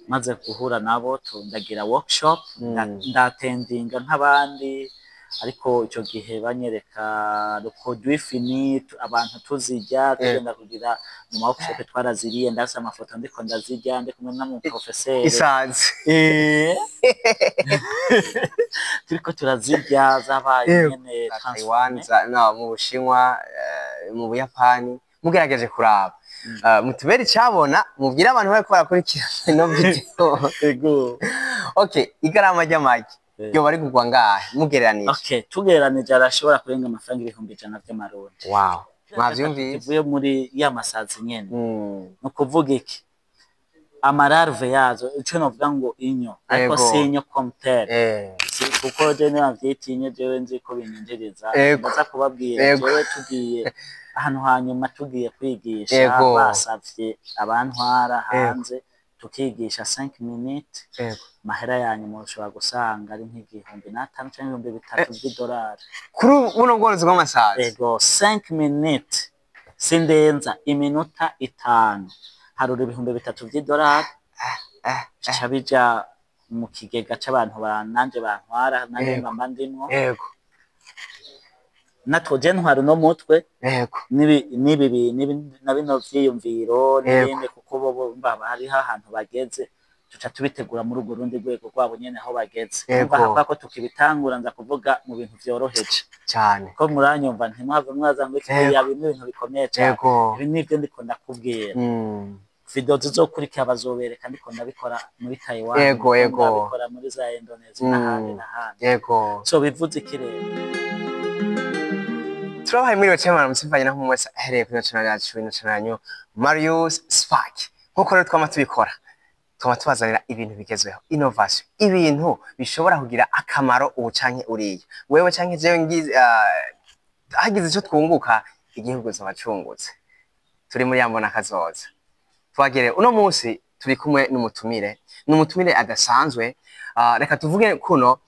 maze guhura nabo ndagira workshop ndatendinga nk'abandi ariko ico gihe banyereka le produit fini abantu tuzirya tugenda kugira mu workshop twaraziriye ndasa amafoto ndiko ndazirya ndi kumwe na mu professeur Isazi turiko turazirya zabaye nyene Taiwan mu Bushinwa mu Buyapani mugerageje kuraba mutubere icabona mubwira abantu bariko barakurikira no video ego okay igarama ry'amagi yo bari kugwa ngahe mugereranije okay tugereranije arashobora kurenga amafaranga 100 by'amarundi wow mwavyumvise tuvuye muri ya masazi nyene no kuvuga iki amararve yazo ico novuga ngo inyo ariko sinyo comptere kuko je navyitinya jewe nzi ko bininjereza ndaza kubabwira jewe tugiye ahantu hanyuma tugiye kwigisha basavye abantwara hanze tukigisha 5 minutes mahera yanyu mushobora gusanga ari nk'igihumbi n'atanu cyangwa $3,000 kuri buno bworozi bw'amasazi ego 5 minutes sindenza iminota 5 harura $3,000 bica bija mu kigega c'abantu nanje bantwara nanje mba ndimwo yego natwo je ntwara no mutwe yego nibi na bino vyiyumviro n'ibindi kuko bo baba hari ahantu bageze tuca tubitegura muri urwo rundi rwego rwabo nyene aho bageze umva ko tukibitangura nza kuvuga mu bintu vyoroheje cyane ko muranyumva ntimwave mwaza ngo iki yabi ibintu bikomeye cyane ibi nivyo ndiko ndakubwira video zizokurikira bazobereka ndiko ndabikora muri Taiwan ndabikora muri za Indonesia n'ahandi yego so bivuze ikirere turabaye muri wacemana musivanye naho mwese ahereye kuri channel yacu ino channel yanyu Marius Spark nkuko rero twama tubikora twama tubazanira ibintu bigezweho innovation ibintu bishobora kugira akamaro ubu canke uriye wewe canke jewe ngize hagize ico twunguka igihugu zabacungutse turi muri yambona kazoza twagere uno munsi turi kumwe n'umutumire adasanzwe reka tuvuge kuno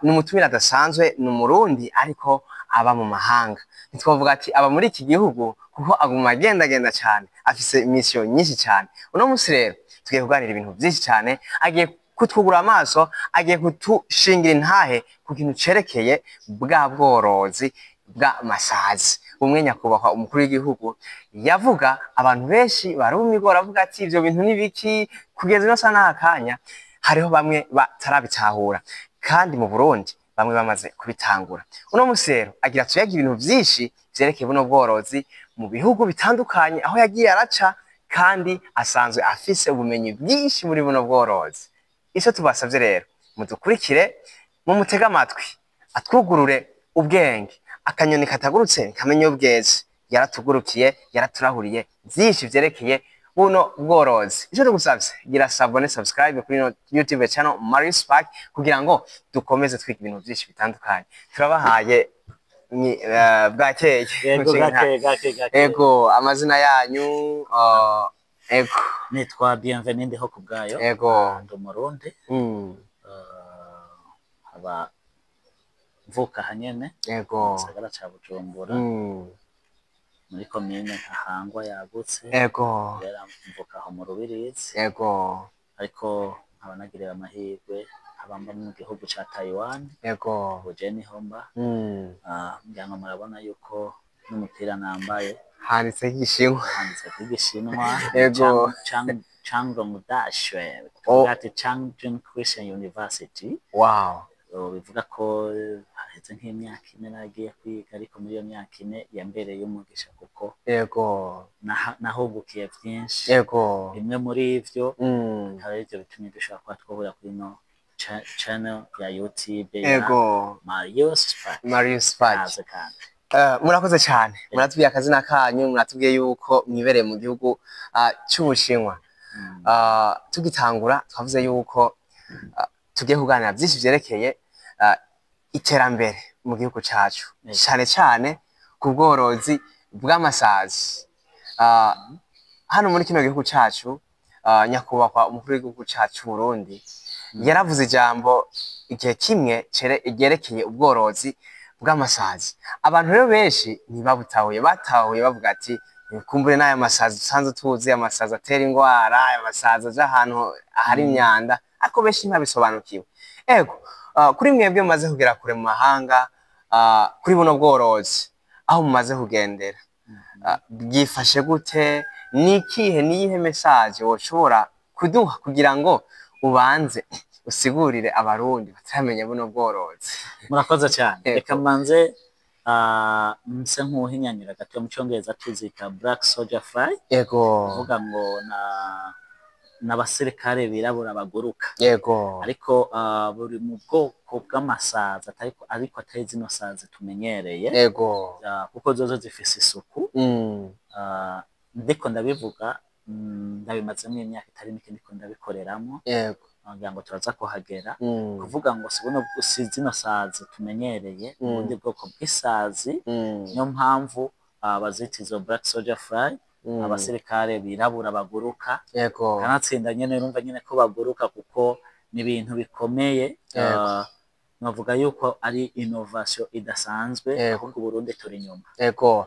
n'umutumire adasanzwe n'umurundi ariko aba mu mahanga nitwavuga ati aba muri iki gihugu kuko aguma agenda cyane afise mission nyinshi cyane uno munsi rero tugiye kuganira ibintu byinshi cyane agiye kutwugura amaso agiye kutushingira intahe ku kintu cerekeye bwa bworozi bw'amasazi umwe nyakubahwa umukuru w'igihugu yavuga abantu benshi barumigora avuga ati ivyo bintu nibiki kugeza no sana akanya hariho bamwe batarabitahura kandi mu Burundi bamwe bamaze kubitangura uno munsi rero agira tuyaga ibintu byinshi vyerekeye buno bworozi mu bihugu bitandukanye aho yagiye araca kandi asanzwe afise ubumenyi bwinshi muri buno bworozi ico tubasavye rero mudukurikire mu mutega amatwi atwugurure ubwenge akanyoni katagurutse kamenye ubweze yaratugurukiye yaraturahuriye byinshi vyerekeye buno bworozi ico tugusavye gira sabone subscribe kuri YouTube channel Marius Spark kugira ngo dukomeze twiga ibintu byinshi bitandukanye turabahaye bwakeye ego amazina yanyu ego nitwa Bienvenue ndiho kubgayo ego ndo Murundi aba mvuka hanyene ego sagara ca Bujumbura muri komine Ntahangwa yagutse ego yara mvuka aho mu Rubirizi ego ariko abanagirira amahirwe abamba mu gihugu ca Taiwan ego uje ni homba ngira ngo murabona yuko n'umupira nambaye handitse igishinwa ego Changrong Dashwe ati Changjin Christian University wow bivuga ko haheze nk'imyaka 4 nagiye kwiga ariko muri iyo myaka 4 yambereye umugisha kuko yego nahugukiye byinshi yego bimwe muri ivyo hari ivyo bitumye dushaka kwa twahura kuri no channel ya YouTube yego Marius Spark murakoze cyane muratubwiye akazina kanyu muratubwiye yuko mwibereye mu gihugu cy'Ubushinwa tugitangura twavuze yuko tugiye kuganira byinshi vyerekeye iterambere mu gihugu cyacu cyane cyane ku bworozi bw'amasazi hano muri kino gihugu cyacu nyakubahwa umukuru w'igihugu cyacu Burundi yaravuze ijambo igihe kimwe ryerekeye ubworozi bw'amasazi abantu rero benshi ntibabutahuye batahuye bavuga ati kumbure n'aya masazi dusanzwe tuzi amasazi atera ingwara amasazi aja ahantu ahari imyanda ariko benshi ntabisobanukiwe ego kuri mwebwe mumaze kugera kure mu mahanga kuri buno bworozi aho mumaze kugendera bwifashe gute niyihe message woshobora kuduha kugira ngo ubanze usigurire abarundi bataramenya buno bworozi? Murakoze cyane. Reka mbanze nse nk'uhinyanyira gato mu cyongereza tuzita black soldier fly. Yego. Uvuga ngo n'abasirikare birabura baguruka. Yego. Ariko buri mu bwoko bw'amasazi ariko atari zino sazi tumenyereye. Yego. Kuko zozo zifise isuku. Ndiko ndabivuga ndabimazemo imyaka itari mike ndiko ndabikoreramo. Yego. Ngira ngo turaza kuhagera kuvuga ngo si zino sazi tumenyereye ubundi bwoko bw'isazi niyo mpamvu bazita izo black soldier fly abasirikare birabura baguruka kanatsinda nyene urumva nyene ko baguruka kuko ni ibintu bikomeye navuga yuko ari innovation idasanzwe ahubwo Burundi turi inyuma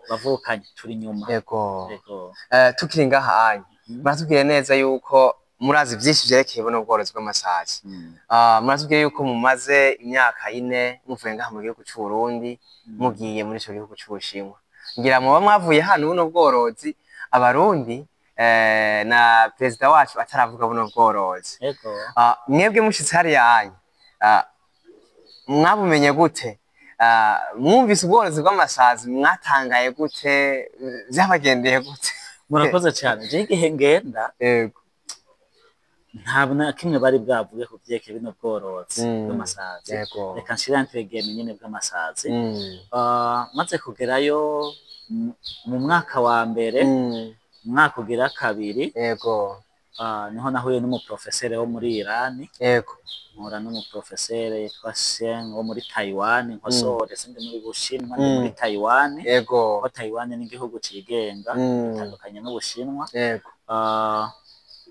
bavukanye turi inyuma tukiri ngaha anye baratubwiye neza yuko murazi byinshi byerekeye buno bworozi bw'amasazi muratubwiye yuko mumaze imyaka 4 muvuye ngaha mu gihugu cy'u Burundi mugiye muri ico gihugu cy'Ubushinwa ngira muba mwavuye hano buno bworozi abarundi na perezida wacu ataravuga buno bworozi mwebwe mushitse hari yanyu mwabumenye gute mwumvise ubworozi bw'amasazi mwatangaye gute byabagendeye gute? Murakoze cyane je igihe ngenda ntabwo na kimwe bari bwavuge ku byeke bino bworozi bw'amasazi reka nshira ntwegeme nyene bw'amasazi maze kugerayo mu mwaka wa mbere mwaka ugira kabiri niho nahuye n'umuprofesere wo muri Iran mpura n'umuprofesere yitwa Shen wo muri Taiwan nkosore sindi muri Bushinwa ndi muri Taiwan ko Taiwan ni igihugu cigenga bitandukanye n'Ubushinwa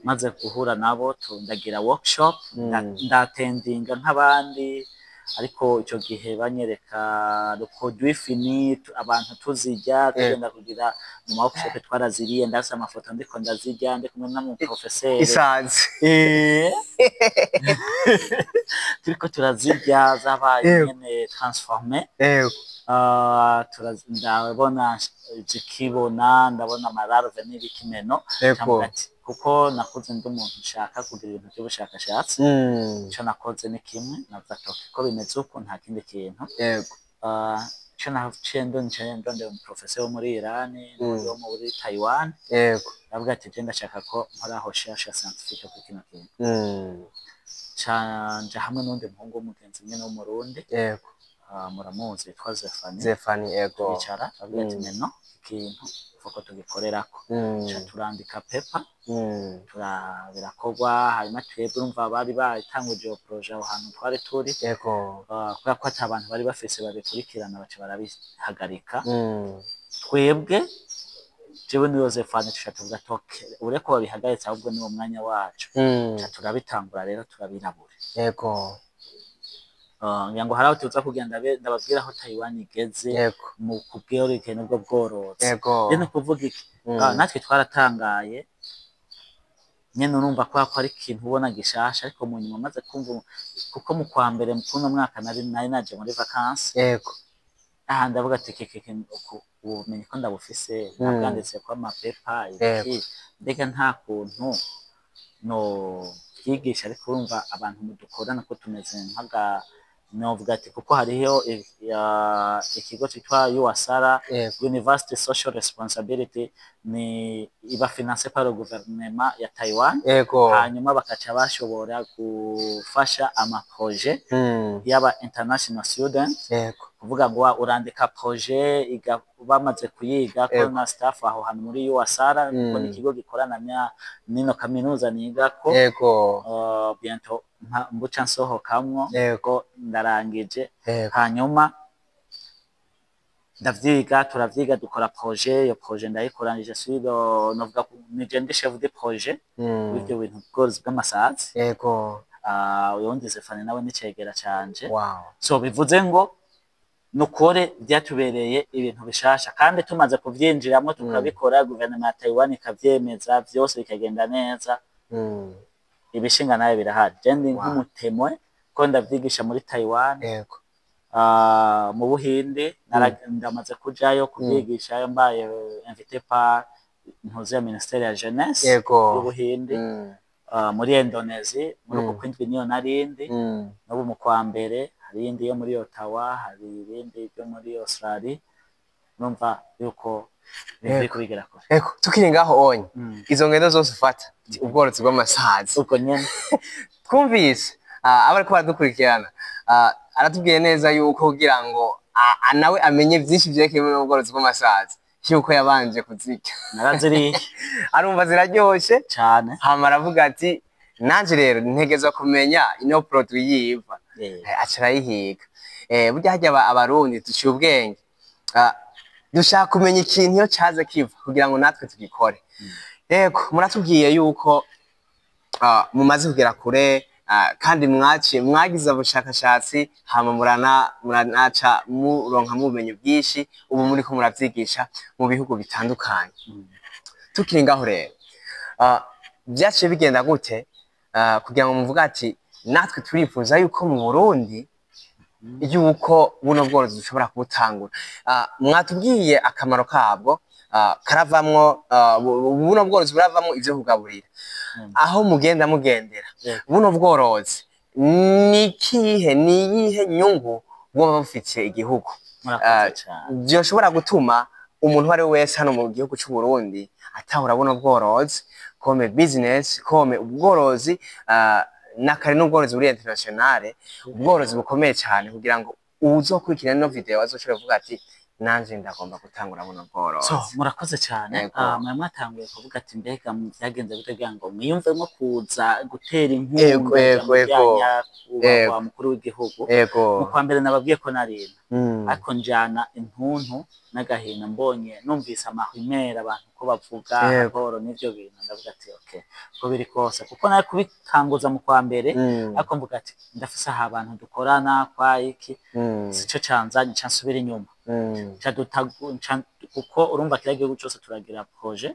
maze guhura nabo tundagira workshop ndatendinga nk'abandi ariko ico gihe banyereka le produit fini abantu tuzijya tugenda kugira mu workshop twaraziriye ndasa amafoto ndiko ndazijya ndi kumwe na mu professeur isazi turiko turazijya zabaye nyene transformer ndabona zikibona ndabona amararve n'ibikimeno kuko nakoze ndi umuntu nshaka kugira ibintu by'ubushakashatsi ico nakoze ni kimwe navuga ko bimeze uko nta kindi kintu ico naciye ndonde umuprofesor wo muri Iran no muri Taiwan navuga ati je ndashaka ko nkora recherche scientifique kuri kino kintu canje hamwe n'undi muhungu w'umugenzi nyene wo mu Burundi muramuzi yitwa Zefani bicara avuga ati neno ikintu foko tugikorerako turandika paper birakorwa hanyuma twebwe urumva bari bayitanguje iyo projet aho hantu twari turi kubera ko ati abantu bari bafise babikurikirana baca barabihagarika twebwe jewe ni Yosefani tushatuvuga toke ureko babihagaritse ahubwo ni wo mwanya wacu turabitangura rero turabirabura ngira ngo haraho tuza kugenda ndababwira aho Taiwan igeze mu kubworozi n'ubwo bworozi rero kuvuga iki natwe twaratangaye nyene urumva ko ari ikintu ubona gishasha ariko mu nyuma maze kumva kuko mu kwa mbere mu kuno mwaka nari naje muri vacances ndavuga ati ubumenyi ko ndabufise nabwanditse ko amapepa iki mbega nta kuntu no kwigisha ariko urumva abantu mudukorana ko tumeze nk'aga novuga ati kuko hariho ikigo cyitwa USARA University Social Responsibility ni iba financé par le gouvernement ya Taiwan hanyuma bakaca bashobora gufasha ama projet yaba international student kuvuga ngo urandika projet bamaze kuyiga ko na staff aho hano muri USARA ko ni ikigo gikorana nino kaminuza niga ko bientôt mbuca nsohokamwo ko ndarangije hanyuma turavyiga dukora projet iyo projet ndayikoranyije suido novuga nije ndi chef de projet w'ibyo bintu bworozi bw'amasazi uyundi Zefani nawe nicegera canje so bivuze ngo nukore byatubereye ibintu bishasha kandi tumaze kuvyinjiramo tukabikora guverinoma ya Taiwan ikavyemeza byose bikagenda neza ibishinga nayo birahari je ndi nk'umutemwe ko ndavyigisha muri Taiwan mu Buhinde ndamaze kujayo kubyigisha mbaye invité par ntuze ya ministère ya jeunesse y'Ubuhinde muri Indonesia muri uko kwindwi niyo narindi n'ubu mu kwa mbere hari indi yo muri Ottawa hari ibindi byo muri Australia numva yuko biri kubigira ko tukiri ngaho onye izo ngendo zose ufata ubworozi bw'amasazi uko nyene twumvise abariko badukurikirana aratubwiye neza yuko kugira ngo nawe amenye byinshi byerekeye mu bworozi bw'amasazi yuko yabanje kuzika naraziriye arumva ziraryoshe cyane hama aravuga ati nanje rero ntegeza kumenya ino produit yiva acarayihiga burya hajya abarundi duciye ubwenge dushaka kumenya ikintu iyo caze kiva kugira ngo natwe tugikore yego muratubwiye yuko mumaze kugera kure kandi mwagize ubushakashatsi hama muranaca muronka mubumenyi bwinshi ubu muri ko muravyigisha mu bihugu bitandukanye tukiri ngaho rero byaciye bigenda gute kugira ngo muvuga ati natwe turifuza yuko mu Burundi yuko buno bworozi dushobora kubutangura mwatubwiye akamaro kabwo karavamwo buno bworozi buravamwo ivyo kugaburira aho mugenda mugendera buno bworozi niyihe nyungu bwoba bufitiye igihugu byoshobora gutuma umuntu ari wese hano mu gihugu cy'u Burundi atahura buno bworozi comme business comme ubworozi nakare n'ubworozi buri internationale ubworozi bukomeye cyane kugira ngo uzokurikira no video azoshobora kuvuga ati nanje ndagomba gutangura buno bworozi so murakoze cyane mwatanguye kuvuga ati mbega byagenze gute ngo mwiyumvemo kuza gutera inkunga wa mukuru w'igihugu mu kwa mbere nababwiye ko narina ariko njana intuntu n'agahina mbonye numvise amahimera abantu ko bavuga horo n'ivyo bintu ndavuga ati okay ko biri kose kuko naye kubitanguza mu kwa mbere ariko mvuga ati ndafise aha abantu dukorana kwa iki sico canzanye cansubira inyuma kuko urumva kira gihugu cyose turagira projet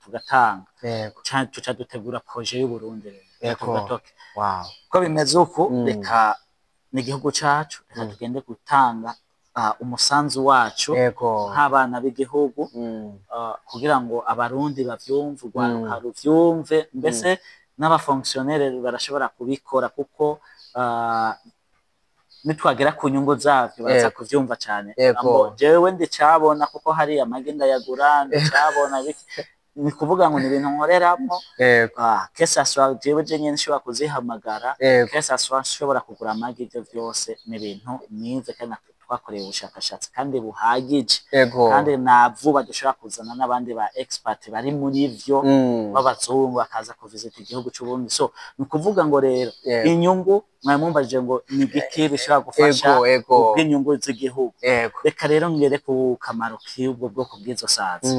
tugatanga tuca dutegura projet y'u Burundi ko bimeze uko reka n'igihugu cacu reka tugende gutanga umusanzu wacu nk'abana b'igihugu kugira ngo abarundi bavyumve urwaruka ruvyumve mbese n'abafonctionnaire barashobora kubikora kuko nitwagera ku nyungu zavyo baraza kuvyumva cyane jewe ndicabona kuko hari amagenda yagura ndicabona ni kuvuga ngo ni ibintu nkoreramo kesa swa jewe nyene nshobora kuzihamagara kesa swa nshobora kugura amagi ibyo byose ni ibintu mwize kandi twakoreye ubushakashatsi kandi buhagije kandi na vuba dushobora kuzana n'abandi ba expert bari muri vyo babazungu bakaza kuvisita igihugu cy'u Burundi so ni kuvuga ngo rero inyungu mwamumbaje ngo ni giki bishobora gufasha ubw'inyungu z'igihugu reka rero ngere ku kamaro k'ubwo bwoko bw'izo sazi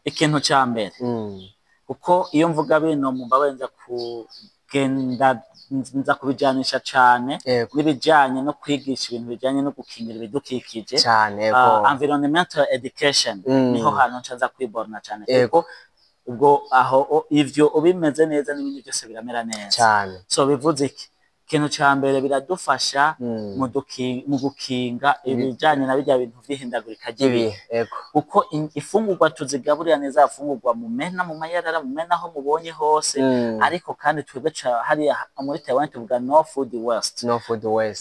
ikintu cya mbere kuko iyo mvuga bino mumbabenza kugenda nza kubijanisha cyane n'ibijanye no kwigisha ibintu bijanye no gukingira ibidukikije cyane environmental education niho hantu ncanza kwiborna cyane kuko ubwo aho ivyo ubimeze neza n'ibindi byose biramera neza cyane so bivuze iki ikintu cya mbere biradufasha mu gukinga ibijanye na bijya bintu vyihindagurika ry'ibihe kuko ifungurwa tuzigaburira neza afungurwa mu mena mu mayarara mu mena aho mubonye hose ariko kandi twebwe hari muri Taiwan tuvuga no food waste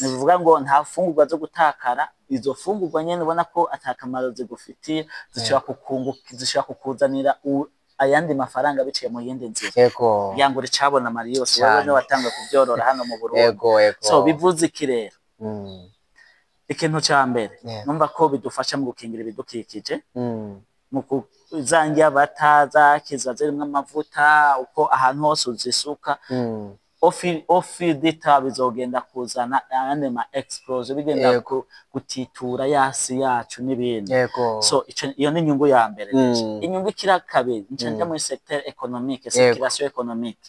bivuga ngo nta fungurwa zo gutakara izo fungurwa nyene ubona ko atakamaro zigufitiye zishobora kukuzanira ayandi mafaranga biciye mu yindi nzira yango ricabona mari yose wabone watanga kuvyorora hano mu Burundi so bivuze iki rero ikintu cya mbere numva ko bidufasha mu gukingira ibidukikije mu kuzangira bataza kiza zirimo amavuta uko ahantu hose uzisuka ofi dita bizogenda kuzana ane ma explosion bigenda gutitura yasi yacu n'ibindi so iyo ni inyungu ya mbere inyungu ikira kabiri ncanja muri secteur économique circulation économique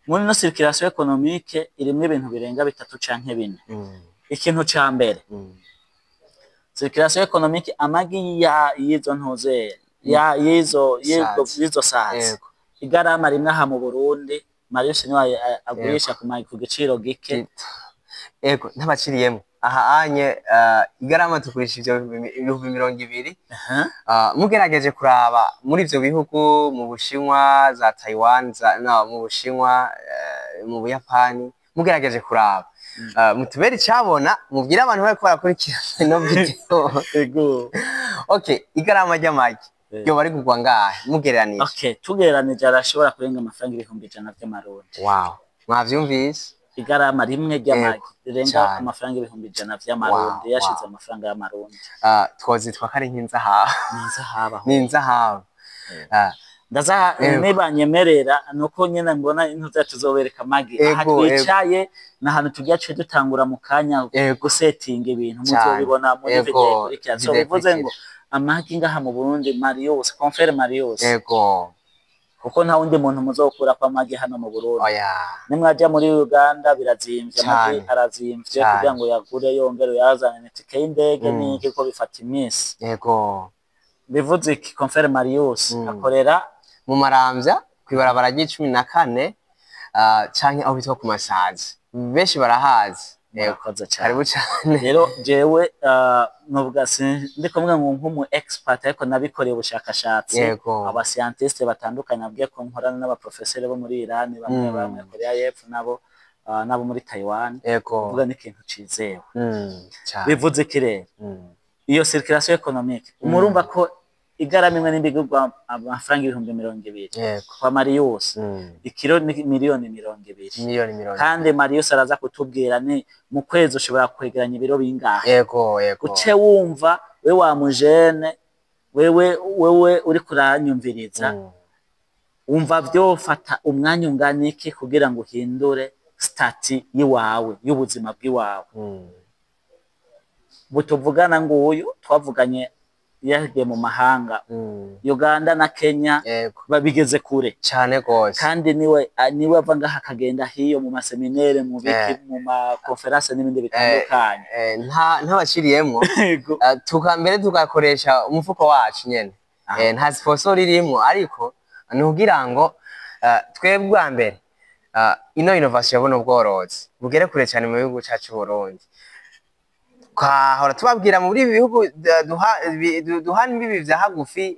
muri no circulation économique irimo ibintu birenga bitatu canke bine ikintu ca mbere circulation économique amagi yizo ntuze yizo sazi igarama rimwe aha mu Burundi Marius niwe agurisha ku giciro gike ego ntabaciriyemo aha anye igarama tukurisha ivyo 200 mugerageje kuraba muri ivyo bihugu mu Bushinwa za Taiwan mu Bushinwa mu Buyapani mugerageje kuraba mutubere icabona mubwira abantu bariko barakurikira no video ego okay igarama ry'amagi yo bari kugwa ngahe mugereranije okay tugereranije arashobora kurenga amafaranga 100 vy'amarundi wow mwavyumvise igarama rimwe ry'amagi rirenga amafaranga 100 vy'amarundi yashize amafaranga y'amarundi twozitwa kari ninzahabu ndaza nibanyemerera nuko nyene mbona intu zacu zobereka amagi aha twicaye n'ahantu tugiye cyo dutangura mu kanya gusettinga ibintu muzobibona muri video kurikira so bivuze ngo amagi ngaha mu Burundi Marius confere Marius kuko nta wundi muntu muzokura kwa amagi hano mu Burundi nimwaje muri Uganda birazimvye amagi arazimvye kugira ngo yagure yongere yazane n'itike y'indege n'iki ko bifata iminsi bivuze iki confere Marius akorera mu Maramvya kwibarabara ry'icumi canke aho bitwa ku Masazi benshi barahazi karibu cyane rero jewe nubwo ndiko mvuga ngo nk'umu expert ariko nabikoreye ubushakashatsi aba scientist batandukanye abwiye ko nkorana n'aba professeur bo muri Iran bamwe Korea y'Epfo nabo muri Taiwan uvuga n'ikintu cizewe bivuze kirere iyo circulation économique umurumva ko igarama imwe n'imbigurwa amafaranga 200,000 kwa Marius ikiro ni miliyoni 200 kandi Marius araza kutubwira ni mu kwezi ushobora kwegeranya ibiro bingahe uce wumva we wa mujene wewe uri kuranyumviriza wumva vyofata umwanya unganiki kugira ngo uhindure stati yiwawe y'ubuzima bw'iwawe butuvugana ngo uyu twavuganye yagiye mu mahanga Uganda na Kenya babigeze kure cyane gose kandi niwe ava ngaha akagenda hiyo mu maseminaire mu biki mu ma conference n'ibindi bitandukanye ntabaciriyemo tukambere tugakoresha umufuko wacu nyene nta sponsor irimo ariko nugira ngo twebwe bwa mbere ino innovation yabona ubworozi bugere kure cyane mu bihugu cyacu Burundi hora tubabwira muri bihugu duhana imbibi vya hagufi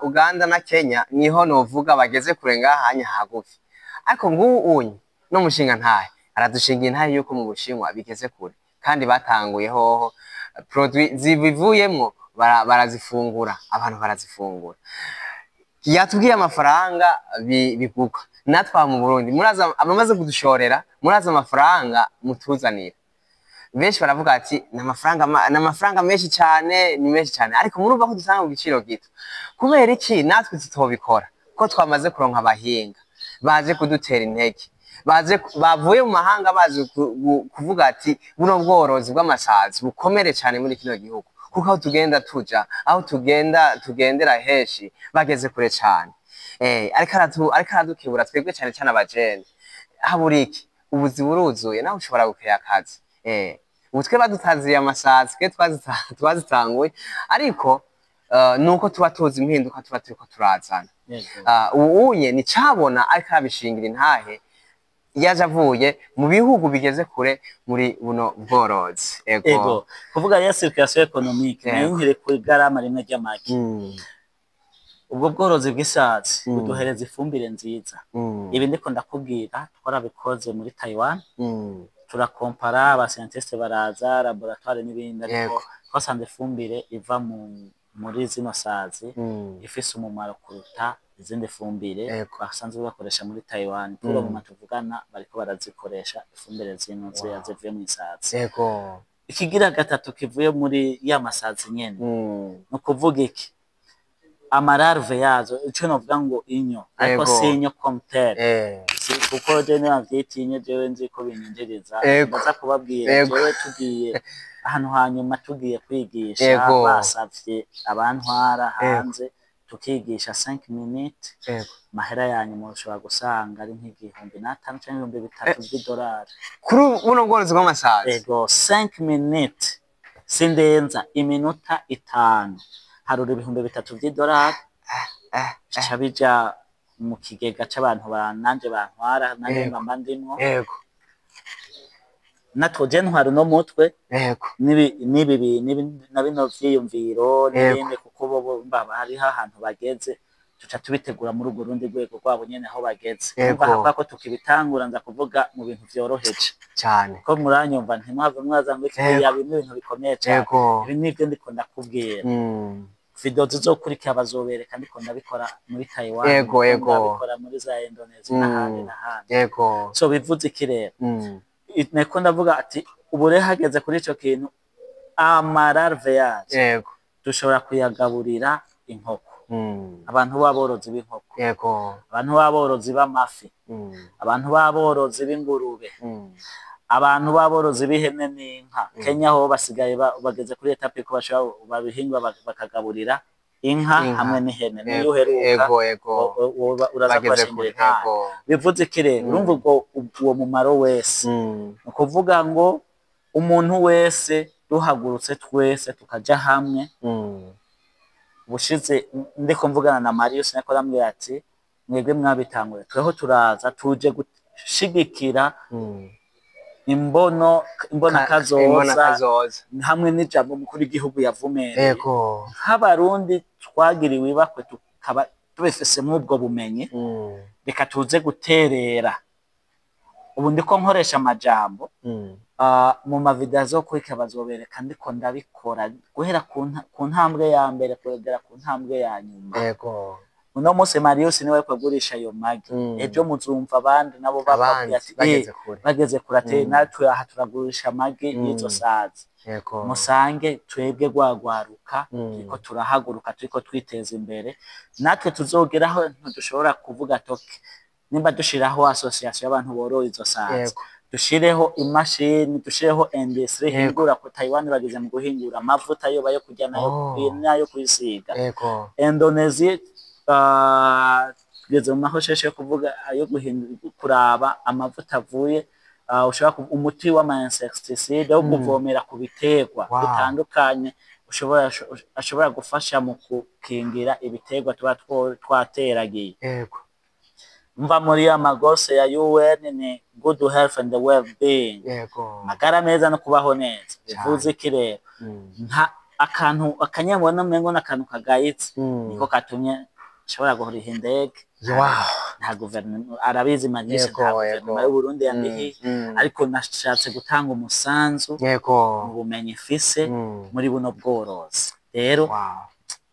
Uganda na Kenya niho novuga bageze kure ngahanya hagufi ariko nguunye no mushinga ntahe aradushinga intahe yuko mu Bushinwa bigeze kure kandi batanguye hoho produit zibivuyemo barazifungura abantu barazifungura yatubwiye amafaranga biguka natwa mu Burundi muraza abamaze kudushorera muraza amafaranga mutuzanira benshi baravuga ati n'amafaranga menshi cyane ni menshi cyane ariko murumva ko dusanga mu giciro gito kubera iki natwe tutobikora ko twamaze kuronka abahinga baje kudutera intege bavuye mu mahanga bazi kuvuga ati buno bworozi bw'amasazi bukomere cyane muri kino gihugu kuko aho tugenda tuja aho tugendera heshi bageze kure cyane ariko aradukibura twebwe cyane cyane abajene haburiki ubuzi buruzuye naho ushobora gukaya akazi ubutwe badutaziye amasazi twe twazitanguye ariko nuko tuba tuzi impinduka tuba turiko turazana ubunye ni cabona ariko abishingira intahe yaje avuye mu bihugu bigeze kure muri buno bworozi ego kuvuga ya circulation économique ninkire ku igarama rimwe ry'amagi ubwo bworozi bw'isazi buduhereza ifumbire nziza ibi ndiko ndakubwira twarabikoze muri Taiwan turakompara aba scientist baraza laboratoire n'ibindi ariko twasanze ifumbire iva muri zino sazi ifise umumaro kuruta izindi fumbire basanzwe bakoresha muri Taiwan puro mu matuvugana bariko barazikoresha ifumbire zino zivuye mu isazi ikigira gatatu kivuye muri ya masazi nyene no kuvuga iki amalarve yazo ico novuga ngo inyo ariko sinyo comptere kuko je navyitinye jewe nzi ko bininjiriza ndaza kubabwira jewe tugiye ahantu hanyuma tugiye kwigisha basavye abantwara hanze tukigisha 5 minutes mahera yanyu mushobora gusanga ari nk'igihumbi n'atanu cyangwa ibihumbi bitatu by'idolari kuri buno bworozi bw'amasazi. Ego 5 minutes sindenza iminota 5 harura ibihumbi bitatu by'idolari bica bija mu kigega c'abantu bananje bantwara nanje mba ndimwo. Yego natwe ntwara no mutwe nibi na bino vyiyumviro n'ibindi kuko bo baba hari ahantu bageze tuca tubitegura muri urwo rundi rwego rwabo nyene aho bageze umva hapa ko tukibitangura nza kuvuga mu bintu vyoroheje cyane ko muranyumva ntimwave mwaza ngo ya bintu bikomeye cyane ibi nivyo ndiko ndakubwira video zizokurikira bazobereka ndiko ndabikora muri Taiwan ndabikora muri za Indonesia n'ahandi so bivuze iki rero neko ndavuga ati ubure hageze kuri ico kintu amararve yaje dushobora kuyagaburira inkoko abantu baborozi b'inkoko abantu baborozi b'amafi abantu baborozi b'ingurube abantu baborozi b'ihene n'inka Kenya ho basigaye bageze kuri etape ko bashobora babihingwa bakagaburira inka hamwe n'ihene niyo heruka uraza kwashingirira bivuze kirere urumva uwo mumaro wese ukuvuga ngo umuntu wese duhagurutse twese tukaja hamwe bushize ndiko mvugana na Marius nako ramwe ati mwebwe mwabitangure tweho turaza tuje gushigikira imbona kazoza hamwe n'ijambo mukuru igihugu yavumereye nk'abarundi twagiriwe ibakwe tukaba tubefese nk'ubwo bumenyi reka tuze guterera ubu ndiko nkoresha amajambo mu mavideo azokurikira bazobereka ndiko ndabikora guhera ku ntambwe ya mbere kugera ku ntambwe ya nyuma uno munsi Marius niwe kwagurisha ayo magi ejo muzumva abandi nabo bababwiye ati bageze kurate natwe aha turagurisha magi y'izo sazi musange twebwe gwagwaruka ariko turahaguruka turiko twiteza imbere natwe tuzogeraho ntudushobora kuvuga toke nimba dushiraho association y'abantu boroye izo sazi dushireho imashini dushireho industry hingura ko Taiwan bageze mu guhingura amavuta yo bayo kujya nayo kwisiga Indonesia tugeze mu mahosheshe yo kuvuga ayo kuraba amavuta avuye ushobora umuti w'ama insecticide wo kuvomera ku biterwa bitandukanye ashobora gufasha mu kukingira ibiterwa tuba twateragiye mva muri amagose ya UN ni good health and well-being magara meza no kubaho neza bivuze kirere nta akantu akanyabona mengo n'akantu kagayitse niko katumye shobora guhuriha indege nta guverinoma arabizi Marius nta guverinoma y'u Burundi yandihi ariko nashatse gutanga umusanzu mu bumenyi fise muri buno bworozi rero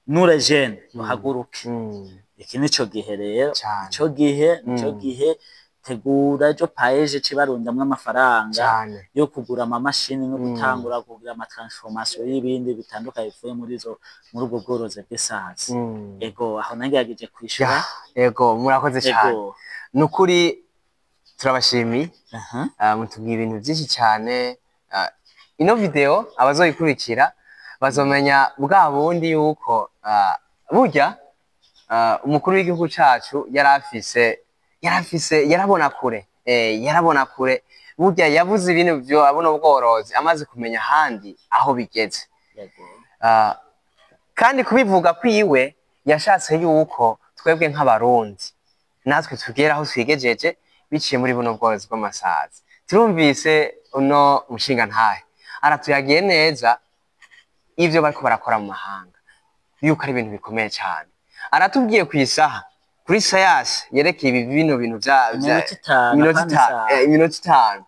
nure jeune uhaguruke iki nico gihe rero nico gihe tegura jo paeje cibarundamwe amafaranga yo kugura ama mashini no gutangura kugira ama transformation y'ibindi bitandukanye bivuye muri ubwo bworozi bw'amasazi ego aho nagerageje kwishura murakoze cyane nukuri turabashimi mutubwiye ibintu byinshi cyane ino video abazoyikurikira bazomenya bwa bundi yuko burya umukuru w'igihugu cacu yarabona kure burya yavuze ibintu byo abona ubworozi amaze kumenya handi aho bigeze kandi kubivuga kwiwe yashatse yuko twebwe nk'abarundi natwe tugera aho twigejeje biciye muri buno bworozi bw'amasazi turumvise uno mushinga ntahe aratuyagiye neza ivyo bariko barakora mu mahanga yuko ari ibintu bikomeye cyane aratubwiye ku isaha kuri sayasi yerekeye ibi bintu bya minota 5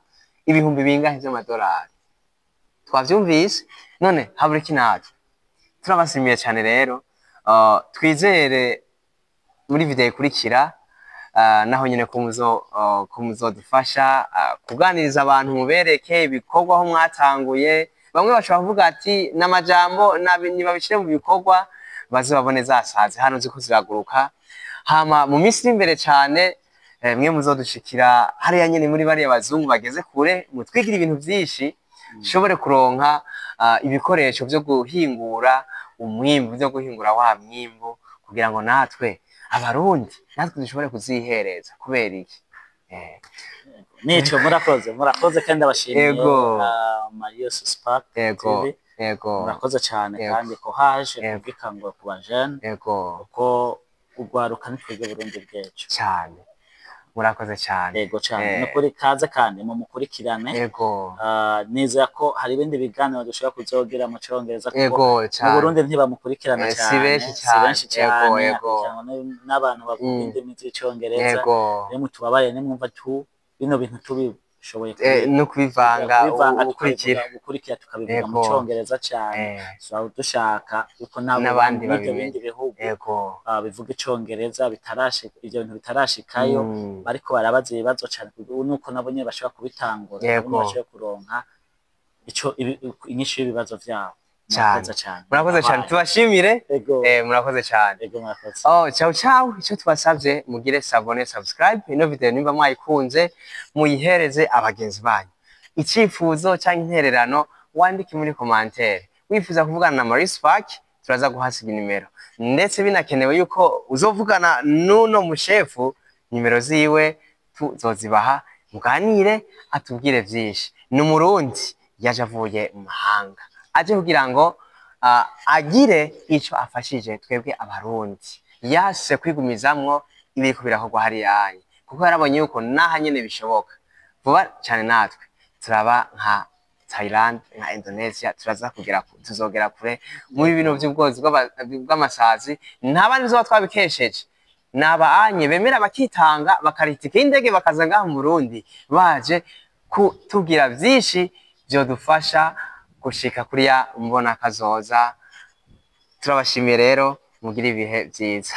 ibihumbi bingahe by'amadolari twavyumvise none habura kinacu turabasimiye cyane rero twizere muri video ikurikira naho nyene ko muzodufasha kuganiriza abantu mubereke ibikorwa aho mwatanguye bamwe bashobora kuvuga ati n'amajambo nibabishire mu bikorwa bazobabone zasaze hano ziko ziraguruka hama mu minsi imbere cyane mwe muzodushikira hariya nyene muri bari abazungu bageze kure mutwigira ibintu byinshi shobore kuronka ibikoresho byo guhingura umwimbu byo guhingura wa mwimbu kugira ngo natwe abarundi natwe dushobore kuzihereza kubera iki nico murakoze kandi abashimiye Marius Spark TV murakoze cyane kandi ko haje kubikangura ku bajene kuko ugwaruka nitwege Burundi bwejo cyane murakoze cyane cyane no kuri kaze kandi mu mukurikirane neza ko hari ibindi biganiro dushobora kuzogira mu Congereza kuko mu Burundi ntibamukurikirana cyane si benshi cyane n'abantu bavuga indimi z'icongereza rero tubabaye nimwumva bino bintu tubishoboye no kubivanga gukurikira tukabivuga mu Congereza cyane dushaka uko n'abandi bindi bihugu bivuga icongereza ibyo bintu bitarashikayo bariko barabaza ibibazo cyane nuko nabo nyine bashobora kubitangura bashobora kuronka inyishu y'ibibazo vyabo murakoze cyane tubashimire murakoze cyane ciao icyo twasabye mugire subscribe ino video nimba mwayikunze muyihereze abagenzi banyu icifuzo cyangwa intererano wandike muri commentaire wifuza kuvugana na Marius Spark turaza guhasiga nimero ndetse binakenewe yuko uzovugana nuno mushefu nimero ziwe tuzozibaha muganire atubwire vyinshi ni umurundi yaje avuye mu mahanga aje kugira ngo agire ico afashije twebwe abarundi yase kwigumizamwo ibiriko birakorwa hari yayi kuko yarabonye yuko naha nyene bishoboka vuba cyane natwe turaba nka Thailand nka Indonesia tuzogera kure muri bino by'ubworozi bw'amasazi ntabandi zo twabikesheje nabanye bemera bakitanga bakaritika indege bakaza ngaha mu Burundi baje kutubwira vyinshi byo dufasha gushika kuri ya mbona kazoza turabashimiye rero mugira ibihe byiza